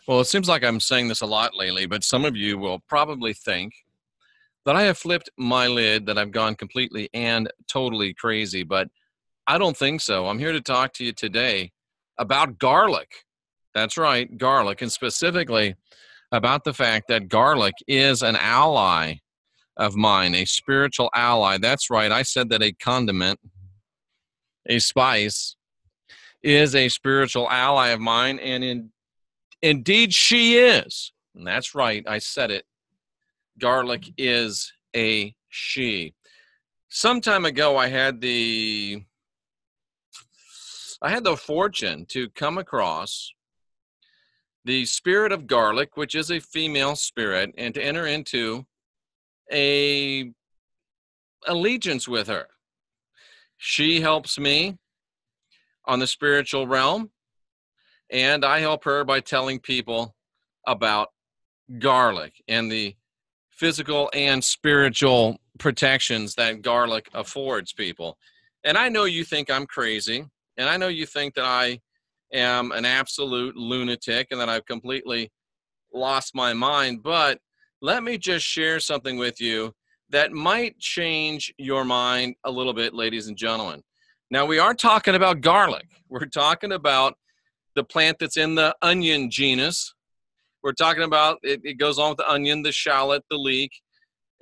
Well, it seems like I'm saying this a lot lately, but some of you will probably think that I have flipped my lid, that I've gone completely and totally crazy, but I don't think so. I'm here to talk to you today about garlic. That's right, garlic, and specifically about the fact that garlic is an ally of mine, a spiritual ally. That's right, I said that a condiment, a spice, is a spiritual ally of mine, and indeed she is. And that's right, I said it. Garlic is a she. Some time ago, I had the fortune to come across the spirit of garlic, which is a female spirit, and to enter into a allegiance with her. She helps me on the spiritual realm, and I help her by telling people about garlic and the physical and spiritual protections that garlic affords people. And I know you think I'm crazy, and I know you think that I am an absolute lunatic and that I've completely lost my mind, but let me just share something with you that might change your mind a little bit, ladies and gentlemen. Now, we are talking about garlic. We're talking about the plant that's in the onion genus. We're talking about, it goes on with the onion, the shallot, the leek,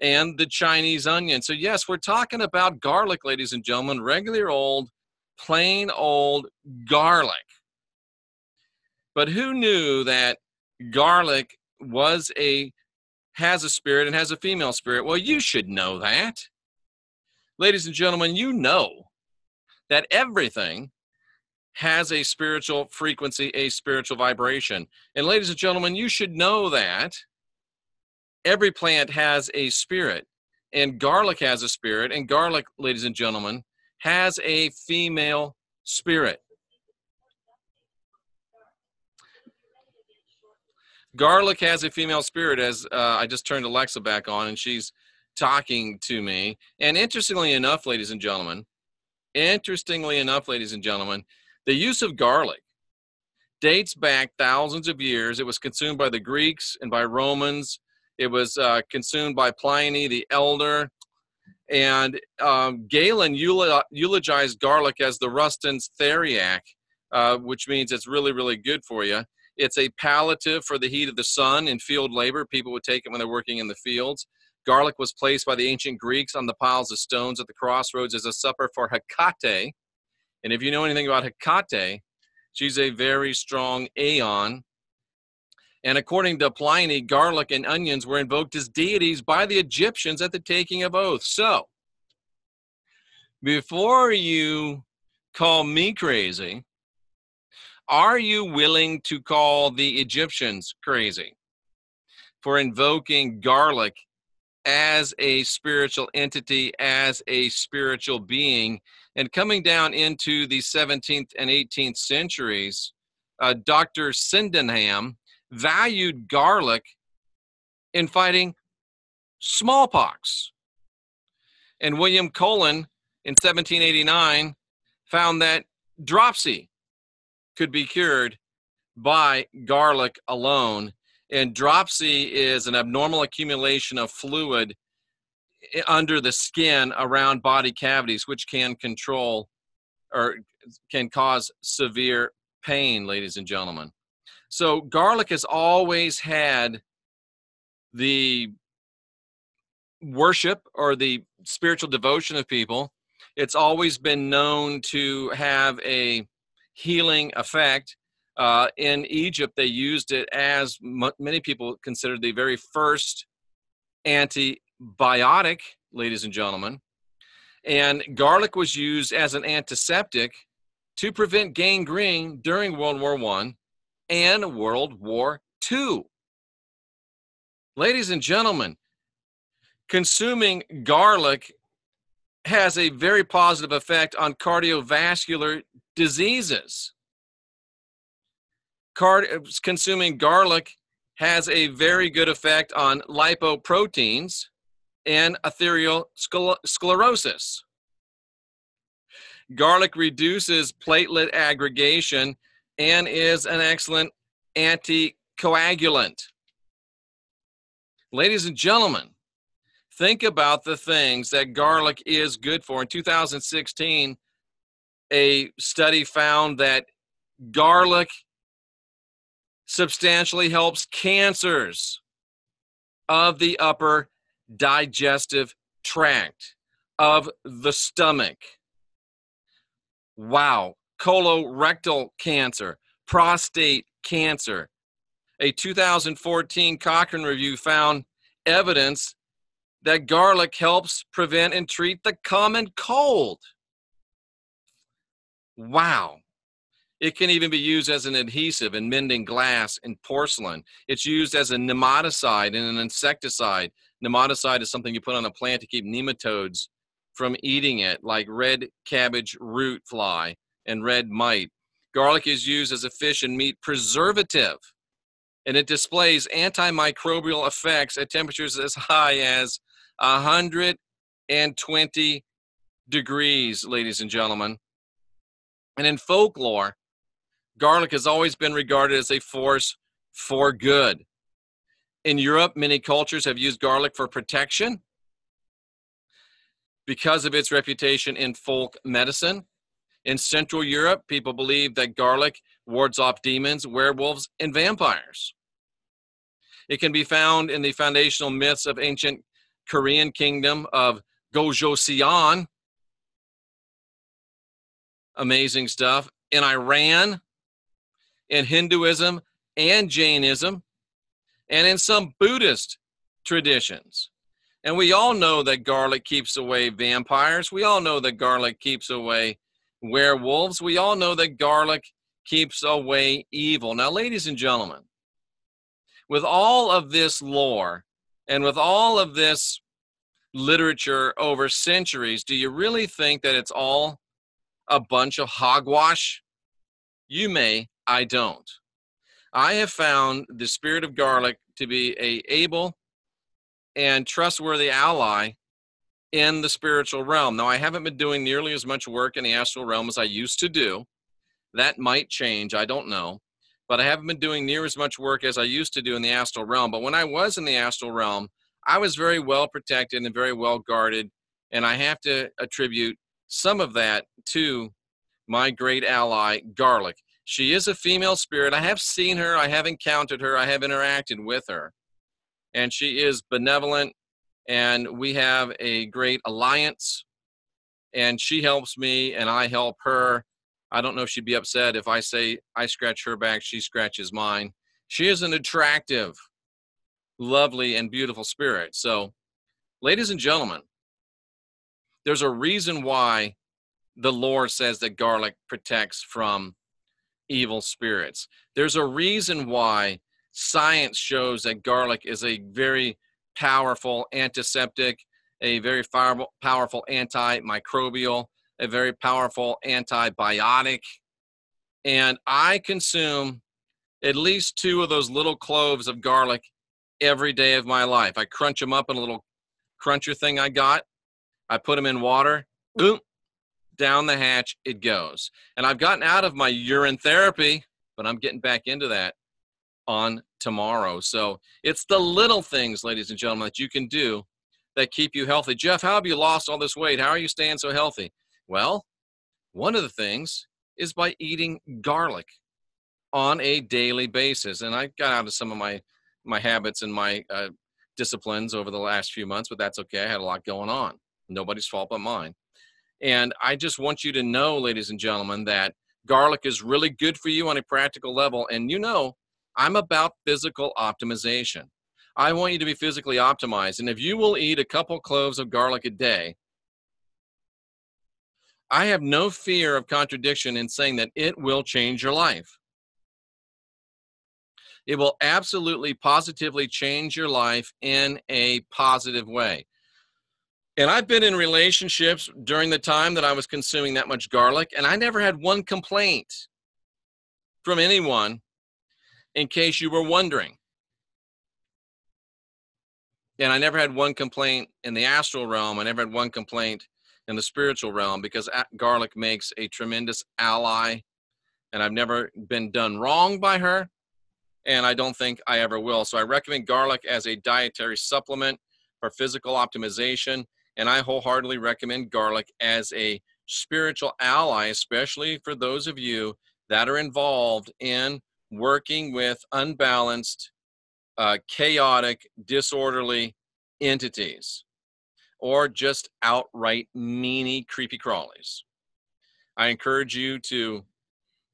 and the Chinese onion. So yes, we're talking about garlic, ladies and gentlemen, regular old, plain old garlic. But who knew that garlic has a spirit and has a female spirit? Well, you should know that. Ladies and gentlemen, you know that everything has a spiritual frequency, a spiritual vibration. And ladies and gentlemen, you should know that every plant has a spirit, and garlic has a spirit, and garlic, ladies and gentlemen, has a female spirit. Garlic has a female spirit, as I just turned Alexa back on, and she's talking to me. And interestingly enough, ladies and gentlemen, the use of garlic dates back thousands of years. It was consumed by the Greeks and by Romans. It was consumed by Pliny the Elder. And Galen eulogized garlic as the Ruston's theriac, which means it's really, really good for you. It's a palliative for the heat of the sun in field labor. People would take it when they're working in the fields. Garlic was placed by the ancient Greeks on the piles of stones at the crossroads as a supper for Hecate. And if you know anything about Hecate, she's a very strong aeon. And according to Pliny, garlic and onions were invoked as deities by the Egyptians at the taking of oaths. So, before you call me crazy, are you willing to call the Egyptians crazy for invoking garlic as a spiritual entity, as a spiritual being? And coming down into the 17th and 18th centuries, Dr. Sydenham valued garlic in fighting smallpox. And William Cullen in 1789 found that dropsy could be cured by garlic alone. And dropsy is an abnormal accumulation of fluid under the skin around body cavities, which can control or can cause severe pain, ladies and gentlemen. So garlic has always had the worship or the spiritual devotion of people. It's always been known to have a healing effect. In Egypt, they used it as many people consider the very first antibiotic, ladies and gentlemen. And garlic was used as an antiseptic to prevent gangrene during World War I and World War II. Ladies and gentlemen, consuming garlic has a very positive effect on cardiovascular diseases. Consuming garlic has a very good effect on lipoproteins and atherosclerosis. Garlic reduces platelet aggregation and is an excellent anticoagulation. anticoagulant. Ladies and gentlemen, think about the things that garlic is good for. In 2016, a study found that garlic substantially helps cancers of the upper digestive tract, of the stomach. Wow. Colorectal cancer, prostate cancer. A 2014 Cochrane review found evidence that garlic helps prevent and treat the common cold. Wow. It can even be used as an adhesive in mending glass and porcelain. It's used as a nematicide and an insecticide. Nematicide is something you put on a plant to keep nematodes from eating it, like red cabbage root fly and red mite. Garlic is used as a fish and meat preservative, and it displays antimicrobial effects at temperatures as high as 120 degrees, ladies and gentlemen. And in folklore, garlic has always been regarded as a force for good. In Europe, many cultures have used garlic for protection because of its reputation in folk medicine. In Central Europe, people believe that garlic wards off demons, werewolves, and vampires. It can be found in the foundational myths of ancient Korean kingdom of Gojoseon. Amazing stuff. In Iran, in Hinduism and Jainism, and in some Buddhist traditions. And we all know that garlic keeps away vampires. We all know that garlic keeps away werewolves. We all know that garlic keeps away evil. Now, ladies and gentlemen, with all of this lore and with all of this literature over centuries, do you really think that it's all a bunch of hogwash? You may, I don't. I have found the spirit of garlic to be an able and trustworthy ally in the spiritual realm. Now, I haven't been doing nearly as much work in the astral realm as I used to do. That might change, I don't know. But I haven't been doing near as much work as I used to do in the astral realm. But when I was in the astral realm, I was very well protected and very well guarded. And I have to attribute some of that to my great ally, garlic. She is a female spirit. I have seen her. I have encountered her. I have interacted with her. And she is benevolent. And we have a great alliance. And she helps me and I help her. I don't know if she'd be upset if I say I scratch her back, she scratches mine. She is an attractive, lovely, and beautiful spirit. So, ladies and gentlemen, there's a reason why the lore says that garlic protects from evil spirits. There's a reason why science shows that garlic is a very powerful antiseptic, a very powerful antimicrobial, a very powerful antibiotic. And I consume at least 2 of those little cloves of garlic every day of my life. I crunch them up in a little cruncher thing I got. I put them in water. Boom. Down the hatch it goes. And I've gotten out of my urine therapy, but I'm getting back into that on tomorrow. So it's the little things, ladies and gentlemen, that you can do that keep you healthy. Jeff, how have you lost all this weight? How are you staying so healthy? Well, one of the things is by eating garlic on a daily basis. And I got out of some of my habits and my disciplines over the last few months, but that's okay. I had a lot going on. Nobody's fault but mine. And I just want you to know, ladies and gentlemen, that garlic is really good for you on a practical level. And you know, I'm about physical optimization. I want you to be physically optimized. And if you will eat a couple cloves of garlic a day, I have no fear of contradiction in saying that it will change your life. It will absolutely, positively change your life in a positive way. And I've been in relationships during the time that I was consuming that much garlic, and I never had one complaint from anyone, in case you were wondering. And I never had one complaint in the astral realm. I never had one complaint in the spiritual realm, because garlic makes a tremendous ally, and I've never been done wrong by her. and I don't think I ever will. So I recommend garlic as a dietary supplement for physical optimization, and I wholeheartedly recommend garlic as a spiritual ally, especially for those of you that are involved in working with unbalanced, chaotic, disorderly entities, or just outright meanie, creepy crawlies. I encourage you to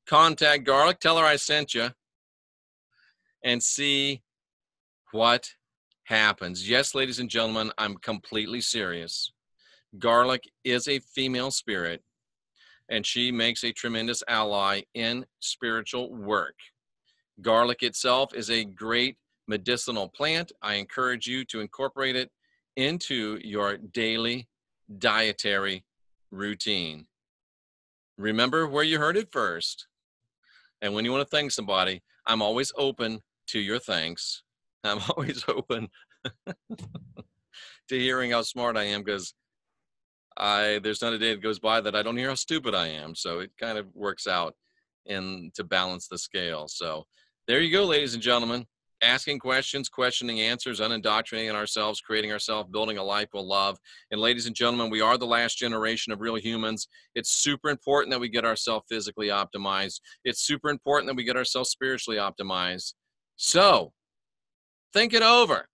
contact garlic, tell her I sent you, and see what happens. Yes, ladies and gentlemen, I'm completely serious. Garlic is a female spirit, and she makes a tremendous ally in spiritual work. Garlic itself is a great medicinal plant. I encourage you to incorporate it into your daily dietary routine. Remember where you heard it first. And when you want to thank somebody, I'm always open to your thanks. I'm always open to hearing how smart I am, because there's not a day that goes by that I don't hear how stupid I am. So it kind of works out to balance the scale. So there you go, ladies and gentlemen. Asking questions, questioning answers, unindoctrinating ourselves, creating ourselves, building a life we'll love. And ladies and gentlemen, we are the last generation of real humans. It's super important that we get ourselves physically optimized. It's super important that we get ourselves spiritually optimized. So think it over,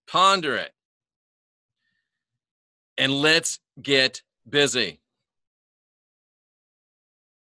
ponder it, and let's get busy.